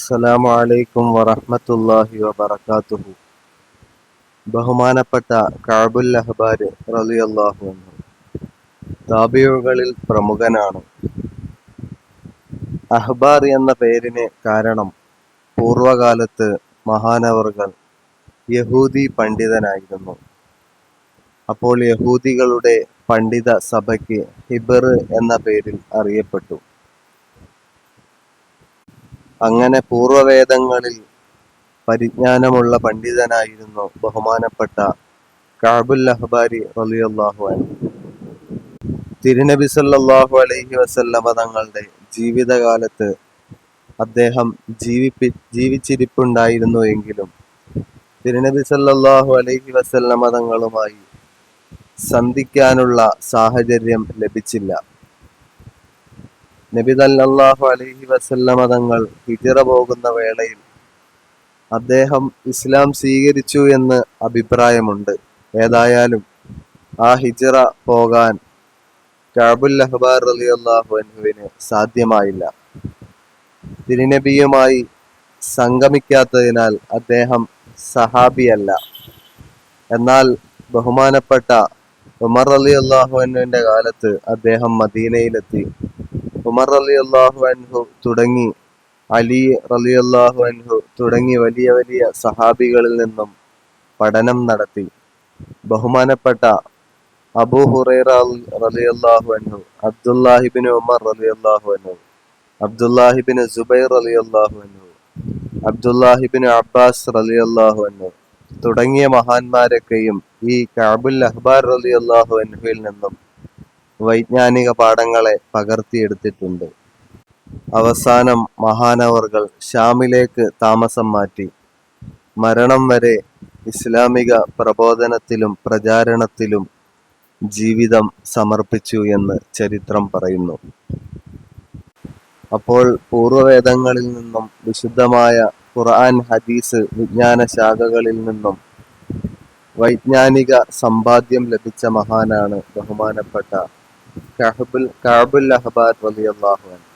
അസ്സലാമു അലൈക്കും വറഹ്മത്തുള്ളാഹി വബറകാതുഹു. ബഹുമാനപ്പെട്ട കഅബുൽ അഹ്ബാർ റളിയല്ലാഹു അൻഹു താബിഈകളിൽ പ്രമുഖനാണ്. അഹ്ബാർ എന്ന പേരിന് കാരണം പൂർവകാലത്ത് മഹാനവറുകൾ യഹൂദി പണ്ഡിതനായിരുന്നു. അപ്പോൾ യഹൂദികളുടെ പണ്ഡിത സഭയ്ക്ക് ഹിബ്ർ എന്ന പേരിൽ അറിയപ്പെട്ടു. അങ്ങനെ പൂർവവേദങ്ങളിൽ പരിജ്ഞാനമുള്ള പണ്ഡിതനായിരുന്നു ബഹുമാനപ്പെട്ട കഅബുൽ അഹ്ബാരി റളിയല്ലാഹു അൻഹു. തിരുനബി സല്ലല്ലാഹു അലൈഹി വസല്ലമ തങ്ങളുടെ ജീവിതകാലത്ത് അദ്ദേഹം ജീവിച്ചിരിപ്പുണ്ടായിരുന്നു എങ്കിലും തിരുനബി സല്ലല്ലാഹു അലൈഹി വസല്ലമ തങ്ങളുമായി സന്ധിക്കാനുള്ള സാഹചര്യം ലഭിച്ചില്ല. നബി സല്ലല്ലാഹു അലൈഹി വസല്ലമ തങ്ങൾ ഹിജ്റ പോകുന്ന വേളയിൽ അദ്ദേഹം ഇസ്ലാം സ്വീകരിച്ചു എന്ന് അഭിപ്രായമുണ്ട്. ഏതായാലും ആ ഹിജ്റ പോകാൻ കഅബുൽ അഹ്ബാർ റളിയല്ലാഹു അൻഹുവിന് സാധ്യമായില്ല. തിരുനബിയുമായി സംഗമിക്കാത്തതിനാൽ അദ്ദേഹം സഹാബിയല്ല. എന്നാൽ ബഹുമാനപ്പെട്ട ഉമർ റളിയല്ലാഹു അൻഹുവിന്റെ കാലത്ത് അദ്ദേഹം മദീനയിലെത്തി. ഉമർ റളിയല്ലാഹു അൻഹു തുടങ്ങി അലി റളിയല്ലാഹു അൻഹു തുടങ്ങി വലിയ വലിയ സഹാബികളിൽ നിന്നും പഠനം നടത്തി. ബഹുമാനപ്പെട്ട അബൂ ഹുറൈറ റളിയല്ലാഹു അൻഹു, അബ്ദുല്ലാഹിബ്നു ഉമർ റളിയല്ലാഹു അൻഹു, അബ്ദുല്ലാഹിബ്നു സുബൈർ റളിയല്ലാഹു അൻഹു, അബ്ദുല്ലാഹിബ്നു അബ്ബാസ് റളിയല്ലാഹു അൻഹു തുടങ്ങിയ മഹാന്മാരൊക്കെയും ഈ കഅബുൽ അഹ്ബാർ റളിയല്ലാഹു അൻഹുവിൽ നിന്നും വൈജ്ഞാനിക പാഠങ്ങളെ പകർത്തിയെടുത്തിട്ടുണ്ട്. അവസാനം മഹാനവറുകൾ ഷാമിലേക്ക് താമസം മാറ്റി. മരണം വരെ ഇസ്ലാമിക പ്രബോധനത്തിലും പ്രചാരണത്തിലും ജീവിതം സമർപ്പിച്ചു എന്ന് ചരിത്രം പറയുന്നു. അപ്പോൾ പൂർവവേദങ്ങളിൽ നിന്നും വിശുദ്ധമായ ഖുർആൻ, ഹദീസ്, വിജ്ഞാന ശാഖകളിൽ നിന്നും വൈജ്ഞാനിക സമ്പാദ്യം ലഭിച്ച മഹാനാണ് ബഹുമാനപ്പെട്ട കഅബുൽ അഹ്ബാർ റളിയല്ലാഹു അൻഹു.